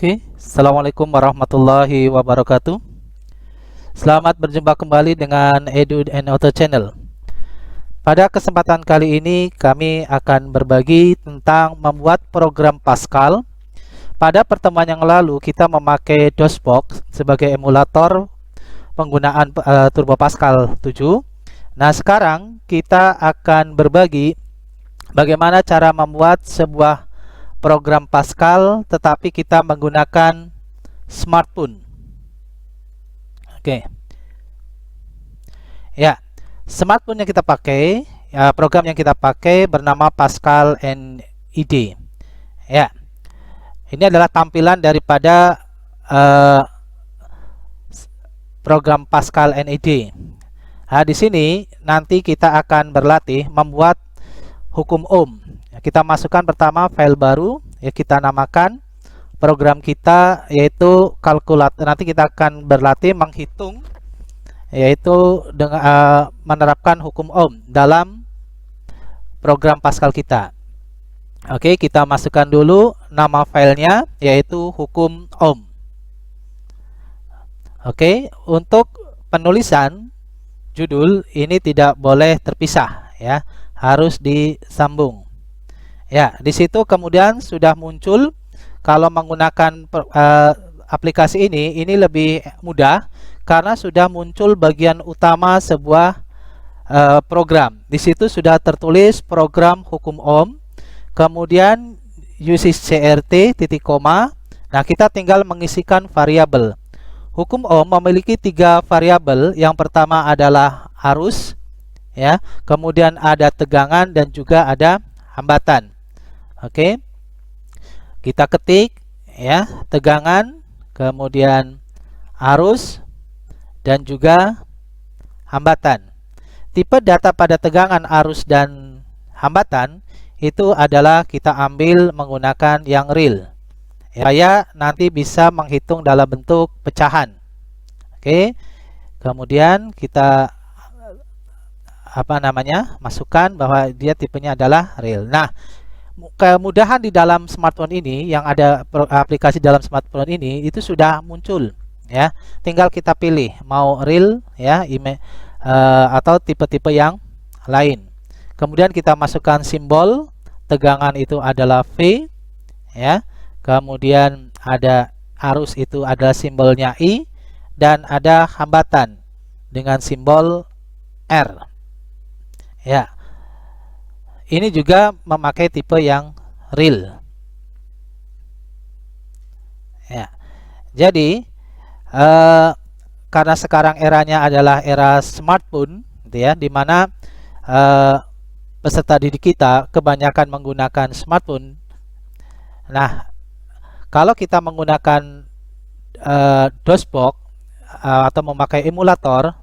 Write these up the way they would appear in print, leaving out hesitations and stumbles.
Oke, Assalamualaikum warahmatullahi wabarakatuh. Selamat berjumpa kembali dengan Edu and Auto Channel. Pada kesempatan kali ini kami akan berbagi tentang membuat program Pascal. Pada pertemuan yang lalu kita memakai DOSBox sebagai emulator penggunaan Turbo Pascal 7. Nah, sekarang kita akan berbagi bagaimana cara membuat sebuah program Pascal tetapi kita menggunakan smartphone. Oke. Ya, smartphone yang kita pakai, program yang kita pakai bernama Pascal NID. Ya. Ini adalah tampilan daripada program Pascal NID. Nah, di sini nanti kita akan berlatih membuat hukum ohm. Kita masukkan pertama file baru, ya kita namakan program kita yaitu kalkulator. Nanti kita akan berlatih menghitung, yaitu dengan menerapkan hukum ohm dalam program Pascal kita. Oke, kita masukkan dulu nama filenya yaitu hukum ohm. Oke, untuk penulisan judul ini tidak boleh terpisah, ya, harus disambung. Ya, di situ kemudian sudah muncul. Kalau menggunakan aplikasi ini lebih mudah karena sudah muncul bagian utama sebuah program. Di situ sudah tertulis program hukum ohm, kemudian usage CRT titik koma. Nah, kita tinggal mengisikan variabel. Hukum ohm memiliki 3 variabel. Yang pertama adalah arus, ya, kemudian ada tegangan dan juga ada hambatan. Oke, kita ketik, ya, tegangan, kemudian arus dan juga hambatan. Tipe data pada tegangan, arus dan hambatan itu adalah kita ambil menggunakan yang real, ya, supaya nanti bisa menghitung dalam bentuk pecahan. Oke, kemudian kita masukkan bahwa dia tipenya adalah real. Nah, kemudahan di dalam smartphone ini, yang ada aplikasi dalam smartphone ini itu sudah muncul, ya. Tinggal kita pilih mau real, ya, atau tipe-tipe yang lain. Kemudian kita masukkan simbol tegangan itu adalah V, ya. Kemudian ada arus itu adalah simbolnya I, dan ada hambatan dengan simbol R, ya. Ini juga memakai tipe yang real, ya. Jadi karena sekarang eranya adalah era smartphone, gitu ya, dimana peserta didik kita kebanyakan menggunakan smartphone. Nah, kalau kita menggunakan DOSBox atau memakai emulator,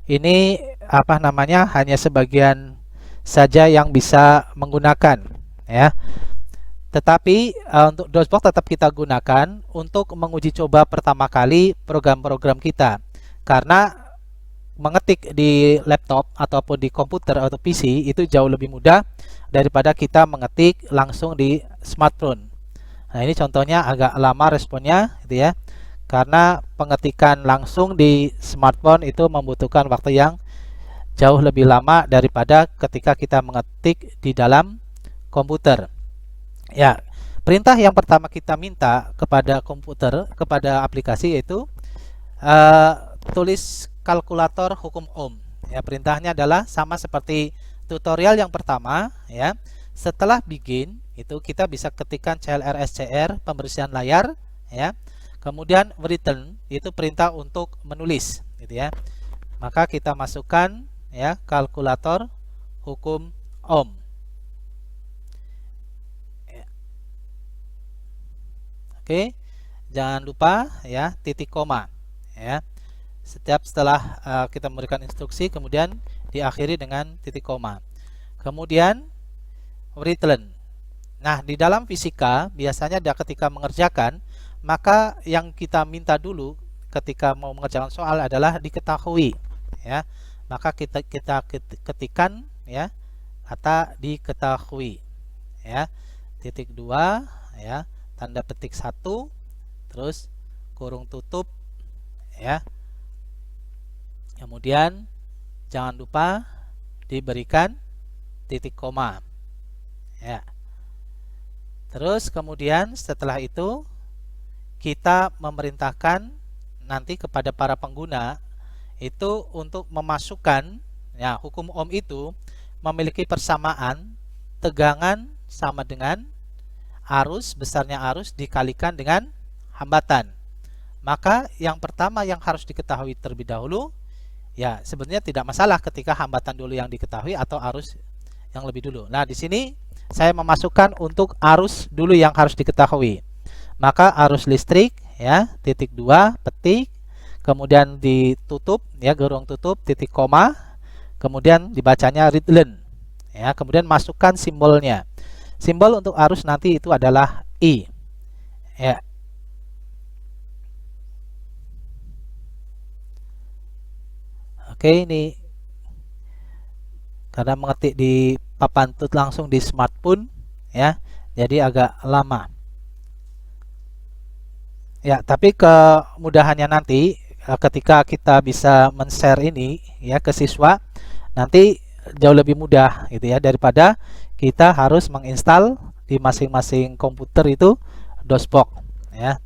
ini hanya sebagian saja yang bisa menggunakan, ya. Tetapi untuk DOSBox tetap kita gunakan untuk menguji coba pertama kali program-program kita, karena mengetik di laptop ataupun di komputer atau PC itu jauh lebih mudah daripada kita mengetik langsung di smartphone. Nah, ini contohnya agak lama responnya, gitu ya, karena pengetikan langsung di smartphone itu membutuhkan waktu yang jauh lebih lama daripada ketika kita mengetik di dalam komputer. Ya, perintah yang pertama kita minta kepada komputer, kepada aplikasi, yaitu tulis kalkulator hukum ohm. Ya, perintahnya adalah sama seperti tutorial yang pertama, ya. Setelah begin itu kita bisa ketikkan clrscr pembersihan layar, ya. Kemudian return itu perintah untuk menulis, gitu ya. Maka kita masukkan, ya, kalkulator hukum ohm. Oke, jangan lupa, ya, titik koma, ya. Setelah kita memberikan instruksi, kemudian diakhiri dengan titik koma. Kemudian return. Nah, di dalam fisika biasanya ketika mengerjakan, maka yang kita minta dulu ketika mau mengerjakan soal adalah diketahui, ya. Maka kita ketikkan, ya, kata diketahui, ya, titik 2, ya, tanda petik 1, terus kurung tutup ya. Kemudian jangan lupa diberikan titik koma ya. Terus kemudian setelah itu kita memerintahkan nanti kepada para pengguna itu untuk memasukkan ya, hukum Ohm itu memiliki persamaan tegangan sama dengan arus, besarnya arus dikalikan dengan hambatan. Maka yang pertama yang harus diketahui terlebih dahulu, ya sebenarnya tidak masalah ketika hambatan dulu yang diketahui atau arus yang lebih dulu. Nah, di sini saya memasukkan untuk arus dulu yang harus diketahui. Maka arus listrik ya, titik 2, petik, kemudian ditutup ya, gerung tutup, titik koma, kemudian dibacanya Riedlen ya, kemudian masukkan simbolnya. Simbol untuk arus nanti itu adalah I ya. Oke, ini karena mengetik di papan tut langsung di smartphone ya, jadi agak lama ya. Tapi kemudahannya nanti ketika kita bisa men-share ini ya ke siswa, nanti jauh lebih mudah gitu ya, daripada kita harus menginstal di masing-masing komputer itu DOSBox ya.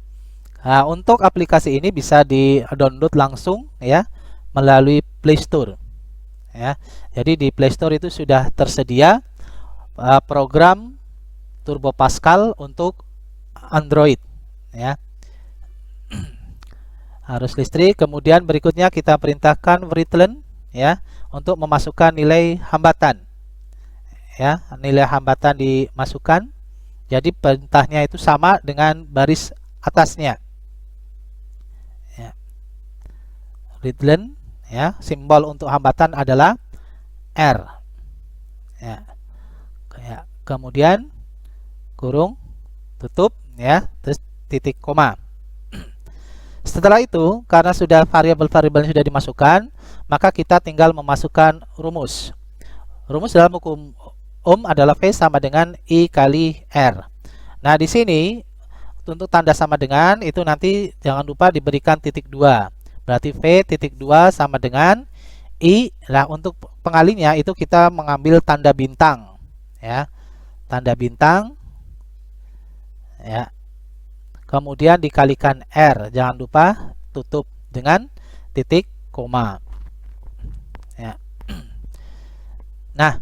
Nah, untuk aplikasi ini bisa di-download langsung ya melalui Play Store ya. Jadi di Play Store itu sudah tersedia program Turbo Pascal untuk Android ya. Arus listrik, kemudian berikutnya kita perintahkan Riedlen ya untuk memasukkan nilai hambatan ya. Nilai hambatan dimasukkan, jadi perintahnya itu sama dengan baris atasnya ya. Riedlen ya, simbol untuk hambatan adalah R ya. Kemudian kurung tutup ya, terus titik koma. Setelah itu, karena sudah variabel-variabel sudah dimasukkan, maka kita tinggal memasukkan rumus. Rumus dalam hukum Ohm adalah V sama dengan I kali R. Nah, di sini untuk tanda sama dengan itu nanti jangan lupa diberikan titik 2. Berarti V titik 2 sama dengan I. Nah, untuk pengalinya itu kita mengambil tanda bintang ya. Tanda bintang ya. Kemudian dikalikan R, jangan lupa tutup dengan titik koma ya. Nah,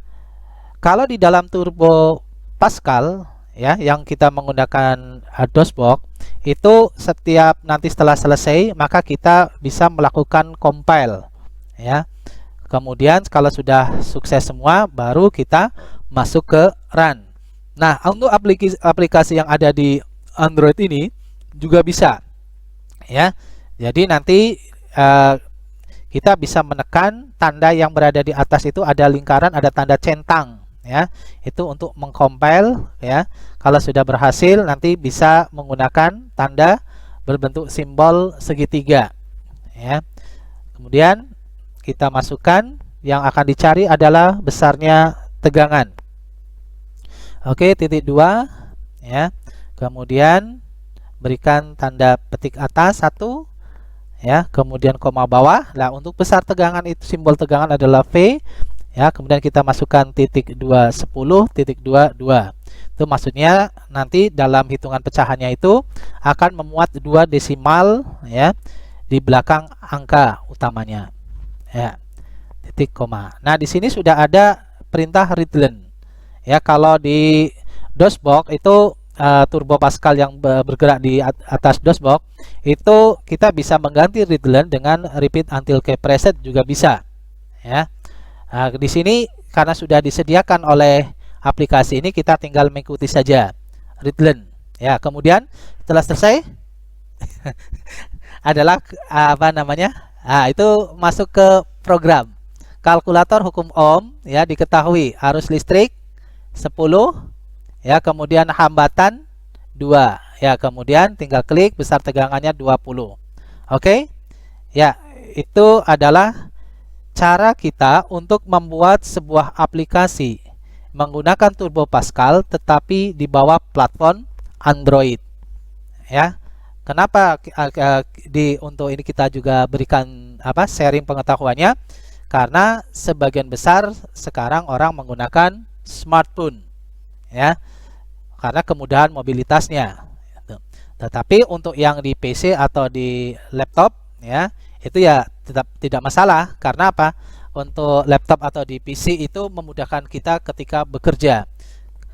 kalau di dalam Turbo Pascal ya, yang kita menggunakan DOSBox itu setiap nanti setelah selesai maka kita bisa melakukan compile ya. Kemudian kalau sudah sukses semua baru kita masuk ke run. Nah, untuk aplikasi yang ada di Android ini juga bisa ya. Jadi nanti kita bisa menekan tanda yang berada di atas itu, ada lingkaran, ada tanda centang ya. Itu untuk mengcompile ya. Kalau sudah berhasil nanti bisa menggunakan tanda berbentuk simbol segitiga ya. Kemudian kita masukkan, yang akan dicari adalah besarnya tegangan. Oke, titik 2 ya. Kemudian berikan tanda petik atas 1 ya, kemudian koma bawah. Nah, untuk besar tegangan itu simbol tegangan adalah V ya. Kemudian kita masukkan titik 210 titik 22. Itu maksudnya nanti dalam hitungan pecahannya itu akan memuat 2 desimal ya di belakang angka utamanya ya. Titik koma. Nah, di sini sudah ada perintah Riedlen ya. Kalau di DOSBox itu Turbo Pascal yang bergerak di atas DOSBox itu kita bisa mengganti Riedlen dengan repeat until key preset juga bisa ya. Nah, di sini karena sudah disediakan oleh aplikasi ini, kita tinggal mengikuti saja Riedlen ya. Kemudian setelah selesai adalah apa namanya, itu masuk ke program kalkulator hukum Ohm ya. Diketahui arus listrik 10 ya, kemudian hambatan 2 ya, kemudian tinggal klik, besar tegangannya 20. Oke ya, itu adalah cara kita untuk membuat sebuah aplikasi menggunakan Turbo Pascal tetapi di bawah platform Android ya. Kenapa untuk ini kita juga berikan sharing pengetahuannya? Karena sebagian besar sekarang orang menggunakan smartphone, ya, karena kemudahan mobilitasnya. Tetapi untuk yang di PC atau di laptop, ya, itu ya tetap tidak masalah. Karena apa? Untuk laptop atau di PC itu memudahkan kita ketika bekerja.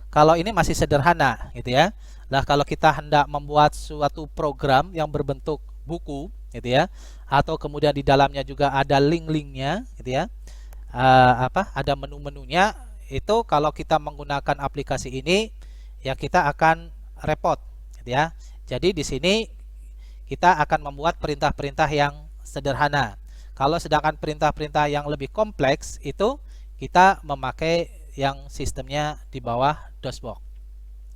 Kalau ini masih sederhana, gitu ya. Nah, kalau kita hendak membuat suatu program yang berbentuk buku, gitu ya, atau kemudian di dalamnya juga ada link-linknya, gitu ya, ada menu-menunya, itu kalau kita menggunakan aplikasi ini, ya kita akan repot, gitu ya. Jadi di sini kita akan membuat perintah-perintah yang sederhana. Kalau sedangkan perintah-perintah yang lebih kompleks itu kita memakai yang sistemnya di bawah DOSBox.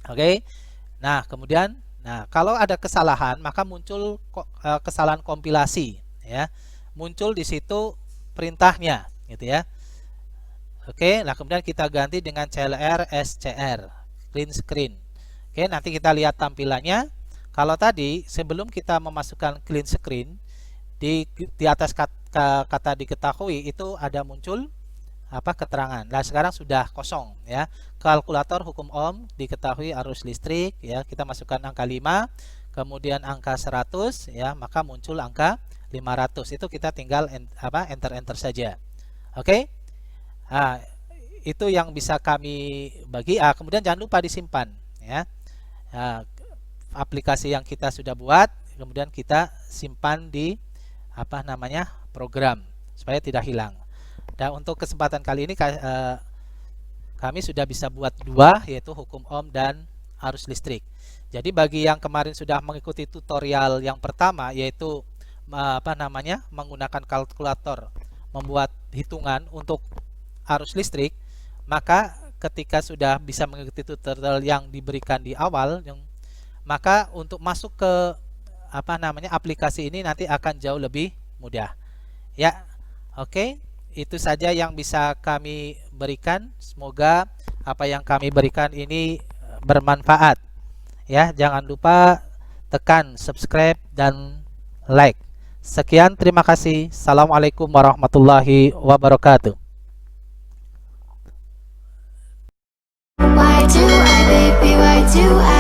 Oke. Nah, kemudian kalau ada kesalahan maka muncul kesalahan kompilasi, ya. Muncul di situ perintahnya, gitu ya. Oke, nah kemudian kita ganti dengan CLR SCR, clean screen. Oke, nanti kita lihat tampilannya. Kalau tadi sebelum kita memasukkan clean screen, di atas kata diketahui itu ada muncul keterangan. Nah, sekarang sudah kosong, ya. Kalkulator hukum Ohm diketahui arus listrik, ya. Kita masukkan angka 5, kemudian angka 100, ya, maka muncul angka 500. Itu kita tinggal enter saja. Oke? Nah, itu yang bisa kami bagi. Kemudian jangan lupa disimpan, ya. Nah, aplikasi yang kita sudah buat kemudian kita simpan di program supaya tidak hilang. Dan untuk kesempatan kali ini kami sudah bisa buat dua, yaitu hukum Ohm dan arus listrik. Jadi bagi yang kemarin sudah mengikuti tutorial yang pertama, yaitu menggunakan kalkulator membuat hitungan untuk arus listrik, maka ketika sudah bisa mengikuti tutorial yang diberikan di awal, maka untuk masuk ke aplikasi ini nanti akan jauh lebih mudah, ya. Oke, itu saja yang bisa kami berikan. Semoga apa yang kami berikan ini bermanfaat, ya. Jangan lupa tekan subscribe dan like. Sekian, terima kasih. Assalamualaikum warahmatullahi wabarakatuh. Why do I, baby, why do I?